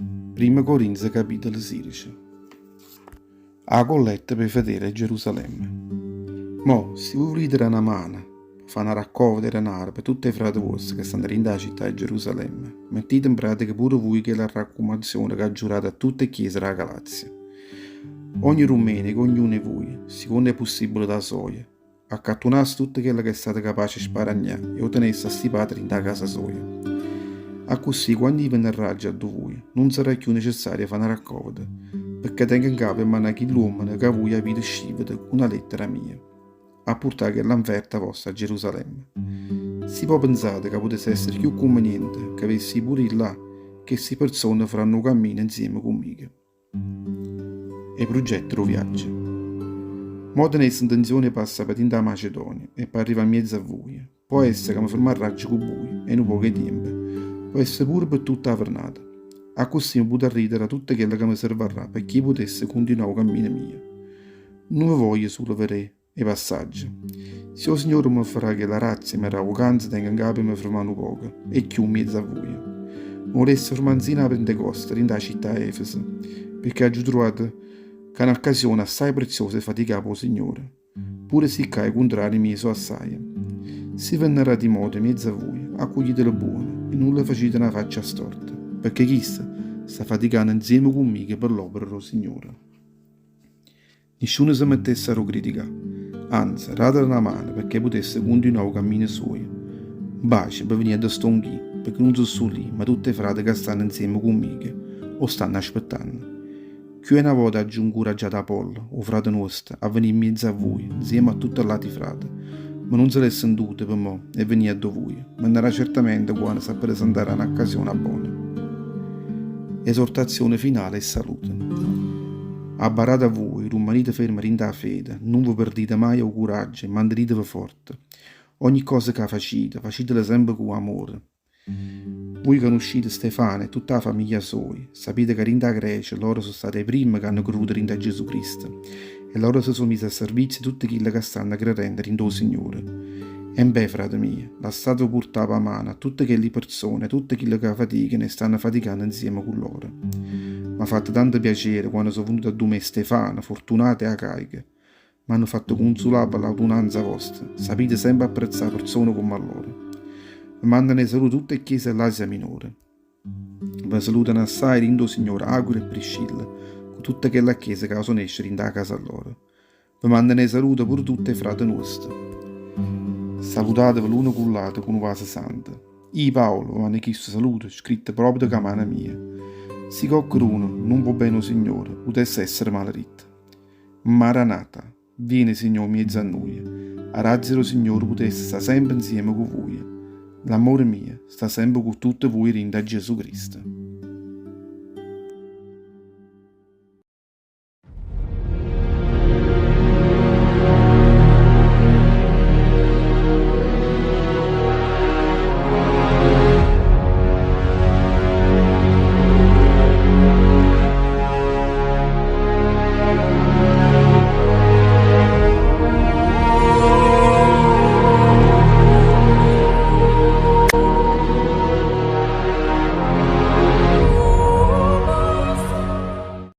1 Corinzi capitolo 16. A colletta per vedere Gerusalemme. Mo, se voi volete dare una mano, fa una raccolta di denaro per tutti i frati vostri che stanno in la città di Gerusalemme, mettete in pratica pure voi che è la raccomandazione che ha giurato a tutte le chiese della Galazia. Ogni domenica, ognuno di voi, secondo è possibile da soia, accattunasse tutto quello che è stato capace di sparagnare e ottenesse a sti padri in casa soia. A così, quando io verrà già da voi, non sarà più necessario fare una raccolta, perché tengo in capo in mano l'uomo che voi avete scrivito una lettera mia, a portare l'offerta vostra a Gerusalemme. Si può pensare che potesse essere più conveniente che avessi pure là, che queste persone faranno un cammino insieme con me. E progetto viaggio. Mo tenesse intenzione passa per la Macedonia e per arrivare in mezzo a voi. Può essere che mi fermo a raggio con voi in un po' di tempo. Può essere pure per tutta la giornata. A così mi potrà ridere a tutto quello che mi servirà perché potesse continuare il cammino mio. Non voglio solo vedere i passaggi. Se il Signore mi farà che la razza e la vacanza tenga in capo e mi fermano poco e chiù in mezzo a voi. Volesse fermanzina a Pentecoste in da città Efeso perché ho trovato che è un'occasione assai preziosa e faticata per il Signore. Pure se i contrari mi sono assai. Si vennerà di modo in mezzo a voi, accoglietelo buono e non le facete una faccia storta, perché chissà sta faticando insieme con me per l'opera del Signore. Nessuno si mettesse a criticare, anzi, rata una mano perché potesse continuare il cammino suo. Baci per venire da stonghi, perché non sono solo lì, ma tutte le frate che stanno insieme con me o stanno aspettando. Qui una volta aggiungo incoraggiato Apollo, o frate nostro, a venire in mezzo a voi, insieme a tutte le altre frate, ma non se l'è sentute per me e venire da voi, ma andrà certamente quando si presenterà un'occasione buona. Esortazione finale e salute. Abbarate a voi, rimanete fermi in da fede, non vi perdete mai il coraggio e mantenetevi forte. Ogni cosa che facete, facetela sempre con amore. Voi conoscete Stefano e tutta la famiglia sua, sapete che in da Grecia loro sono stati i primi che hanno creduto in da Gesù Cristo e loro si sono messi a servizio tutti quelli che stanno credendo in tuo Signore. E beh, frate mio, lasciate portare a mano a tutte quelle persone, tutte quelle che faticano e stanno faticando insieme con loro. Mi ha fatto tanto piacere quando sono venuto a me Stefano, Fortunato e Acaica. Mi hanno fatto consolare per l'autonanza vostra, sapete sempre apprezzare persone come loro. Vi mandano saluto tutte le chiese dell'Asia Minore. Vi salutano assai rindo Signore Agure e Priscilla, con tutte quelle chiese che sono escere in da casa loro. Vi mandano saluto pure tutte le frate nostre. Salutatevi l'uno con l'altro con un vaso santo. Io Paolo vi hanno chiesto saluto, scritto proprio da mano mia. Se qualcuno non può bene il Signore, potesse essere maledetto. Maranata, vieni Signore mezzo a noi. A razza del Signore potesse stare sempre insieme con voi. L'amore mio sta sempre con tutti voi in Gesù Cristo.